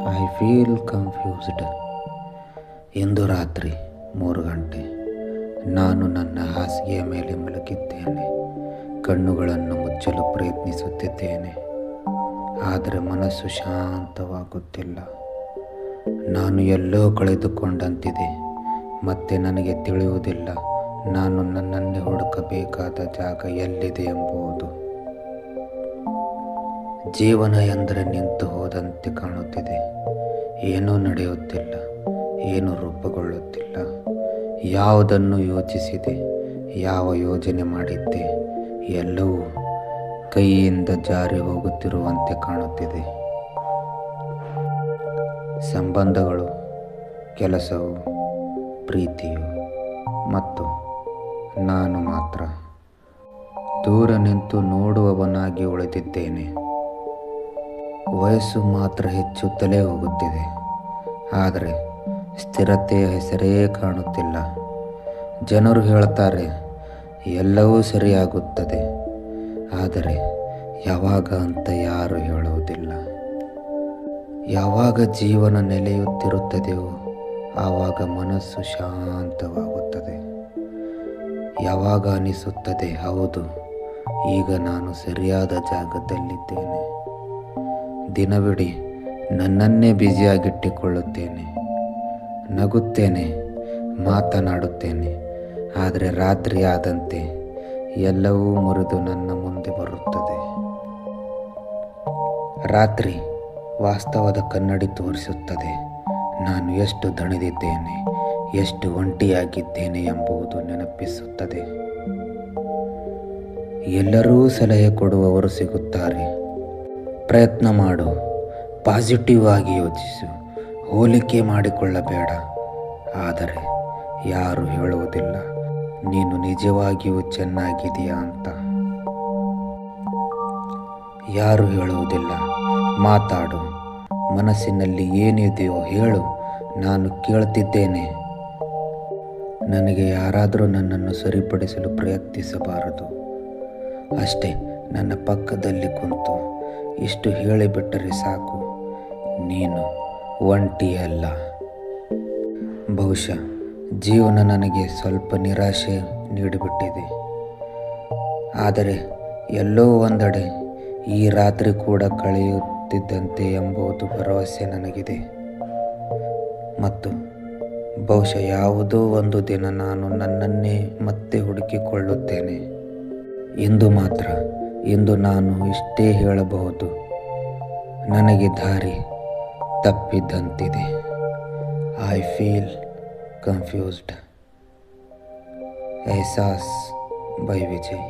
I feel confused. ಇಂದು ರಾತ್ರಿ 3 ಗಂಟೆ. ನಾನು ನನ್ನ ಹಾಸಿಗೆಯ ಮೇಲೆ ಮಲಗಿದ್ದೇನೆ. ಕಣ್ಣುಗಳನ್ನು ಮುಚ್ಚಲು ಪ್ರಯತ್ನಿಸುತ್ತಿದ್ದೇನೆ, ಆದರೆ ಮನಸ್ಸು ಶಾಂತವಾಗುತ್ತಿಲ್ಲ. ನಾನು ಎಲ್ಲೋ ಕಳೆದುಕೊಂಡಂತಿದೆ. ಮತ್ತೆ ನನಗೆ ತಿಳಿಯುವುದಿಲ್ಲ ನಾನು ನನ್ನನ್ನೇ ಹುಡುಕಬೇಕಾದ ಜಾಗ ಎಲ್ಲಿದೆ ಎಂಬುದು. ಜೀವನ ಎಂದರೆ ನಿಂತು ಹೋದಂತೆ ಕಾಣುತ್ತಿದೆ. ಏನೂ ನಡೆಯುತ್ತಿಲ್ಲ, ಏನೂ ರೂಪುಗೊಳ್ಳುತ್ತಿಲ್ಲ. ಯಾವುದನ್ನು ಯೋಚಿಸಿದೆ, ಯಾವ ಯೋಜನೆ ಮಾಡಿದ್ದೆ, ಎಲ್ಲವೂ ಕೈಯಿಂದ ಜಾರಿ ಹೋಗುತ್ತಿರುವಂತೆ ಕಾಣುತ್ತಿದೆ. ಸಂಬಂಧಗಳು, ಕೆಲಸವು, ಪ್ರೀತಿಯು ಮತ್ತು ನಾನು ಮಾತ್ರ ದೂರ ನಿಂತು ನೋಡುವವನಾಗಿ ಉಳಿದಿದ್ದೇನೆ. ವಯಸ್ಸು ಮಾತ್ರ ಹೆಚ್ಚುತ್ತಲೇ ಹೋಗುತ್ತಿದೆ, ಆದರೆ ಸ್ಥಿರತೆಯ ಹೆಸರೇ ಕಾಣುತ್ತಿಲ್ಲ. ಜನರು ಹೇಳ್ತಾರೆ ಎಲ್ಲವೂ ಸರಿಯಾಗುತ್ತದೆ, ಆದರೆ ಯಾವಾಗ ಅಂತ ಯಾರು ಹೇಳುವುದಿಲ್ಲ. ಯಾವಾಗ ಜೀವನ ನೆಲೆಯುತ್ತಿರುತ್ತದೆಯೋ ಆವಾಗ ಮನಸ್ಸು ಶಾಂತವಾಗುತ್ತದೆ. ಯಾವಾಗ ಅನಿಸುತ್ತದೆ ಹೌದು, ಈಗ ನಾನು ಸರಿಯಾದ ಜಾಗದಲ್ಲಿದ್ದೇನೆ. ದಿನವಿಡೀ ನನ್ನನ್ನೇ ಬ್ಯುಸಿಯಾಗಿಟ್ಟುಕೊಳ್ಳುತ್ತೇನೆ. ನಗುತ್ತೇನೆ, ಮಾತನಾಡುತ್ತೇನೆ, ಆದರೆ ರಾತ್ರಿ ಆದಂತೆ ಎಲ್ಲವೂ ಮುರಿದು ನನ್ನ ಮುಂದೆ ಬರುತ್ತದೆ. ರಾತ್ರಿ ವಾಸ್ತವದ ಕನ್ನಡಿ ತೋರಿಸುತ್ತದೆ. ನಾನು ಎಷ್ಟು ದಣಿದಿದ್ದೇನೆ, ಎಷ್ಟು ಒಂಟಿಯಾಗಿದ್ದೇನೆ ಎಂಬುದು ನೆನಪಿಸುತ್ತದೆ. ಎಲ್ಲರೂ ಸಲಹೆ ಕೊಡುವವರು ಸಿಗುತ್ತಾರೆ. ಪ್ರಯತ್ನ ಮಾಡು, ಪಾಸಿಟಿವ್ ಆಗಿ ಯೋಚಿಸು, ಹೋಲಿಕೆ ಮಾಡಿಕೊಳ್ಳಬೇಡ. ಆದರೆ ಯಾರು ಹೇಳುವುದಿಲ್ಲ ನೀನು ನಿಜವಾಗಿಯೂ ಚೆನ್ನಾಗಿದೆಯಾ ಅಂತ. ಯಾರು ಹೇಳುವುದಿಲ್ಲ ಮಾತಾಡು, ಮನಸ್ಸಿನಲ್ಲಿ ಏನಿದೆಯೋ ಹೇಳು, ನಾನು ಕೇಳ್ತಿದ್ದೇನೆ. ನನಗೆ ಯಾರಾದರೂ ನನ್ನನ್ನು ಸರಿಪಡಿಸಲು ಪ್ರಯತ್ನಿಸಬಾರದು. ಅಷ್ಟೇ, ನನ್ನ ಪಕ್ಕದಲ್ಲಿ ಕುಂತು ಇಷ್ಟು ಹೇಳಿಬಿಟ್ಟರೆ ಸಾಕು, ನೀನು ಒಂಟಿಯಲ್ಲ. ಬಹುಶಃ ಜೀವನ ನನಗೆ ಸ್ವಲ್ಪ ನಿರಾಶೆ ನೀಡಿಬಿಟ್ಟಿದೆ, ಆದರೆ ಎಲ್ಲೋ ಒಂದೆಡೆ ಈ ರಾತ್ರಿ ಕೂಡ ಕಳೆಯುತ್ತಿದ್ದಂತೆ ಎಂಬುದು ಭರವಸೆ ನನಗಿದೆ. ಮತ್ತು ಬಹುಶಃ ಯಾವುದೋ ಒಂದು ದಿನ ನಾನು ನನ್ನನ್ನೇ ಮತ್ತೆ ಹುಡುಕಿಕೊಳ್ಳುತ್ತೇನೆ. ಇಂದು ನಾನು ಇಷ್ಟೇ ಹೇಳಬಹುದು, ನನಗೆ ದಾರಿ ತಪ್ಪಿದಂತಿದೆ. I feel confused. Ehsaas by Vijay.